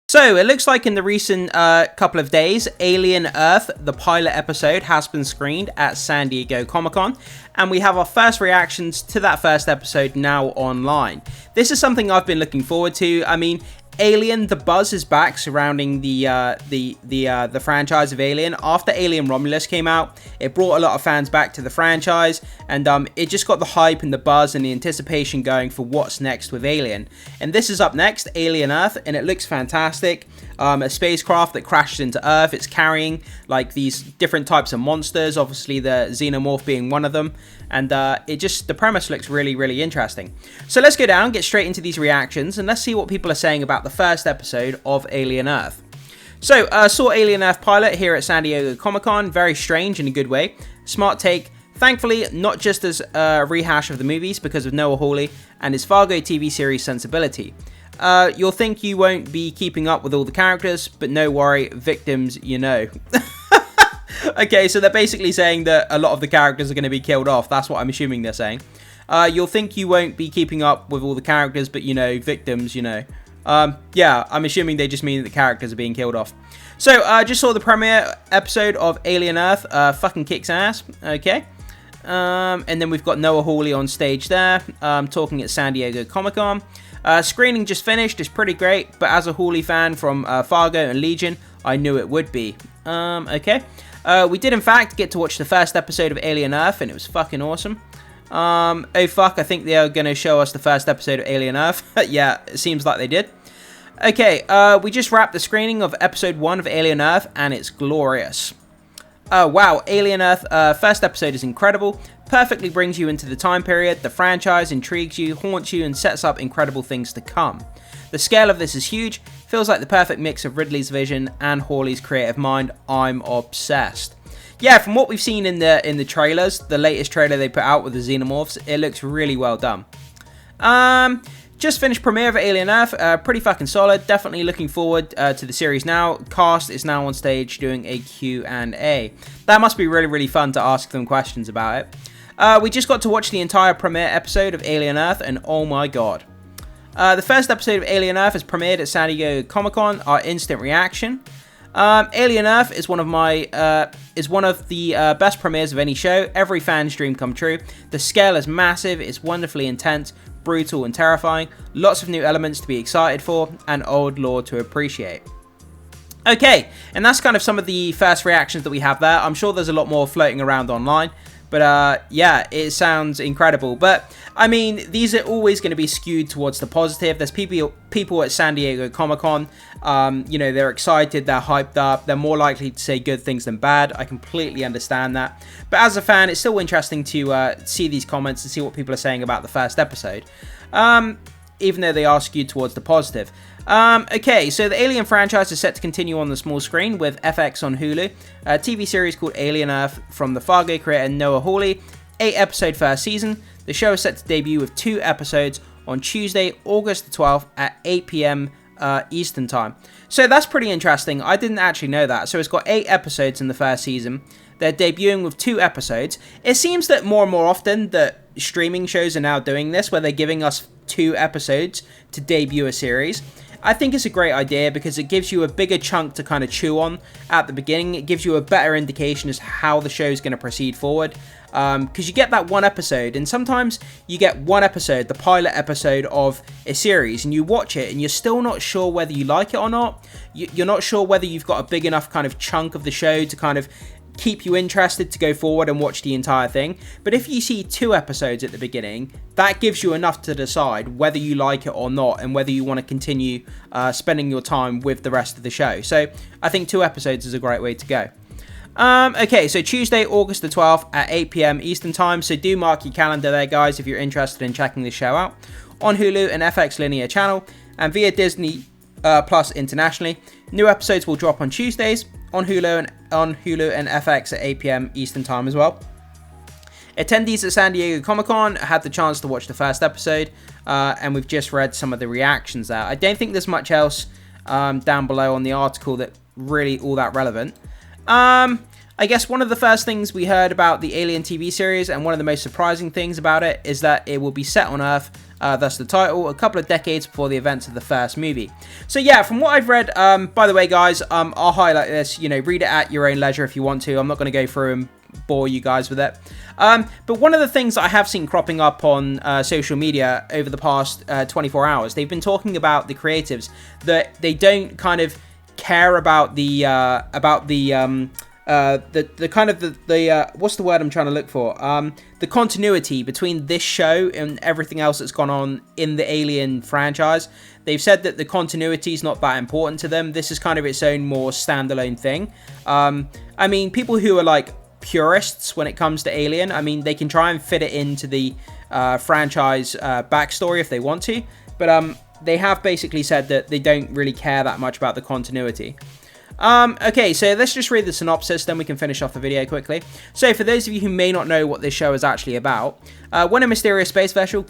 So, it looks like in the recent couple of days, Alien Earth, the pilot episode, has been screened at San Diego Comic-Con, and we have our first reactions to that first episode now online. This is something I've been looking forward to. I mean, Alien, the buzz is back surrounding the franchise of Alien. After Alien Romulus came out, it brought a lot of fans back to the franchise, and it just got the hype and the buzz and the anticipation going for what's next with Alien. And this is up next, Alien Earth, and it looks fantastic. A spacecraft that crashes into Earth. It's carrying like these different types of monsters, obviously the xenomorph being one of them, and the premise looks really, really interesting. So let's go down, get straight into these reactions, and let's see what people are saying about the first episode of Alien Earth. So, saw Alien Earth pilot here at San Diego Comic-Con. Very strange in a good way. Smart take. Thankfully, not just as a rehash of the movies because of Noah Hawley and his Fargo TV series sensibility. You'll think you won't be keeping up with all the characters, but no worry, victims, you know. Okay, so they're basically saying that a lot of the characters are going to be killed off. That's what I'm assuming they're saying. You'll think you won't be keeping up with all the characters, but you know, victims, you know. Yeah, I'm assuming they just mean that the characters are being killed off. So, just saw the premiere episode of Alien Earth. Fucking kicks ass. Okay. And then we've got Noah Hawley on stage there, talking at San Diego Comic-Con. Screening just finished. It's pretty great, but as a Hawley fan from Fargo and Legion, I knew it would be. Okay. We did, in fact, get to watch the first episode of Alien Earth, and it was fucking awesome. Oh fuck, I think they are going to show us the first episode of Alien Earth. Yeah, it seems like they did. Okay, we just wrapped the screening of episode 1 of Alien Earth, and it's glorious. Wow, Alien Earth, first episode is incredible. Perfectly brings you into the time period. The franchise intrigues you, haunts you, and sets up incredible things to come. The scale of this is huge. Feels like the perfect mix of Ridley's vision and Hawley's creative mind. I'm obsessed. Yeah, from what we've seen in the trailers, the latest trailer they put out with the xenomorphs, it looks really well done. Just finished premiere of Alien Earth, pretty fucking solid. Definitely looking forward to the series now. Cast is now on stage doing a Q&A. That must be really, really fun to ask them questions about it. We just got to watch the entire premiere episode of Alien Earth, and oh my god. The first episode of Alien Earth has premiered at San Diego Comic-Con. Our instant reaction. Alien Earth is one of the best premieres of any show. Every fan's dream come true. The scale is massive. It's wonderfully intense, brutal, and terrifying. Lots of new elements to be excited for, and old lore to appreciate. Okay, and that's kind of some of the first reactions that we have there. I'm sure there's a lot more floating around online. But yeah, it sounds incredible. But I mean, these are always going to be skewed towards the positive. There's people at San Diego Comic-Con. You know, they're excited, they're hyped up, they're more likely to say good things than bad. I completely understand that. But as a fan, it's still interesting to see these comments and see what people are saying about the first episode. Even though they are skewed towards the positive. Okay, so the Alien franchise is set to continue on the small screen with FX on Hulu. A TV series called Alien Earth from the Fargo creator Noah Hawley. 8-episode first season. The show is set to debut with 2 episodes on Tuesday, August the 12th at 8 p.m. Eastern Time. So that's pretty interesting. I didn't actually know that. So it's got 8 episodes in the first season. They're debuting with 2 episodes. It seems that more and more often that streaming shows are now doing this, where they're giving us 2 episodes to debut a series. I think it's a great idea because it gives you a bigger chunk to kind of chew on at the beginning. It gives you a better indication as to how the show is going to proceed forward. Because you get that 1 episode, and sometimes you get 1 episode, the pilot episode of a series, and you watch it and you're still not sure whether you like it or not. You're not sure whether you've got a big enough kind of chunk of the show to kind of keep you interested to go forward and watch the entire thing. But if you see 2 episodes at the beginning, that gives you enough to decide whether you like it or not, and whether you want to continue spending your time with the rest of the show. So I think 2 episodes is a great way to go. Okay, so Tuesday, August the 12th at 8 p.m. Eastern Time. So do mark your calendar there, guys, if you're interested in checking the show out. On Hulu and FX Linear Channel, and via Disney Plus internationally. New episodes will drop on Tuesdays on Hulu and FX at 8 p.m. Eastern Time as well. Attendees at San Diego Comic-Con had the chance to watch the first episode, and we've just read some of the reactions there. I don't think there's much else down below on the article that really all that relevant. I guess one of the first things we heard about the Alien TV series, and one of the most surprising things about it, is that it will be set on Earth, thus the title, a couple of decades before the events of the first movie. So yeah, from what I've read, by the way guys, I'll highlight this, read it at your own leisure if you want to. I'm not going to go through and bore you guys with it. But one of the things that I have seen cropping up on social media over the past 24 hours, they've been talking about the creatives, that they don't kind of care about the what's the word I'm trying to look for? The continuity between this show and everything else that's gone on in the Alien franchise. They've said that the continuity is not that important to them. This is kind of its own more standalone thing. I mean, people who are like purists when it comes to Alien, I mean, they can try and fit it into the franchise backstory if they want to, but they have basically said that they don't really care that much about the continuity. Okay, so let's just read the synopsis, then we can finish off the video quickly. So, for those of you who may not know what this show is actually about, when a mysterious space vessel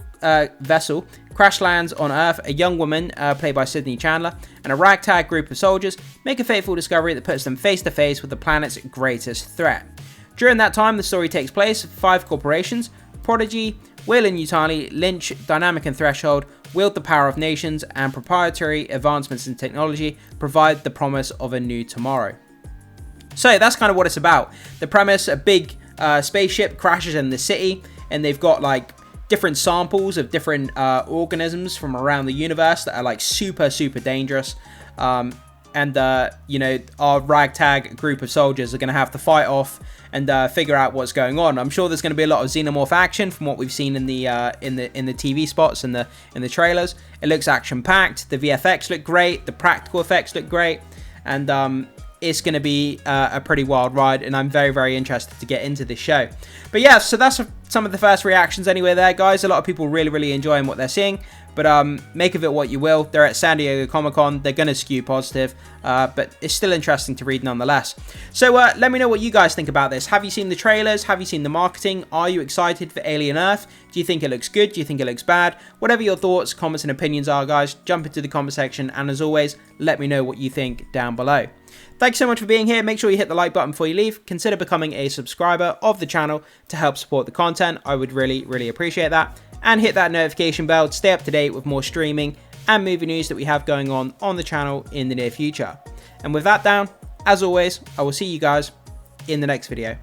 crash lands on Earth, a young woman, played by Sydney Chandler, and a ragtag group of soldiers make a fateful discovery that puts them face to face with the planet's greatest threat. During that time, the story takes place. 5 corporations, Prodigy, Weyland-Yutani, Lynch, Dynamic and Threshold, wield the power of nations, and proprietary advancements in technology provide the promise of a new tomorrow. So that's kind of what it's about. The premise, a big spaceship crashes in the city, and they've got like different samples of different organisms from around the universe that are like super dangerous. And our ragtag group of soldiers are going to have to fight off and figure out what's going on. I'm sure there's going to be a lot of xenomorph action from what we've seen in the TV spots and in the trailers. It looks action packed. The VFX look great. The practical effects look great, and it's going to be a pretty wild ride. And I'm very interested to get into this show. But yeah, so that's some of the first reactions anyway there, guys. A lot of people really enjoying what they're seeing. But make of it what you will. They're at San Diego Comic-Con. They're going to skew positive. But it's still interesting to read nonetheless. So let me know what you guys think about this. Have you seen the trailers? Have you seen the marketing? Are you excited for Alien Earth? Do you think it looks good? Do you think it looks bad? Whatever your thoughts, comments and opinions are, guys, jump into the comment section. And as always, let me know what you think down below. Thanks so much for being here. Make sure you hit the like button before you leave. Consider becoming a subscriber of the channel to help support the content. I would really appreciate that. And hit that notification bell to stay up to date with more streaming and movie news that we have going on the channel in the near future. And with that down, as always, I will see you guys in the next video.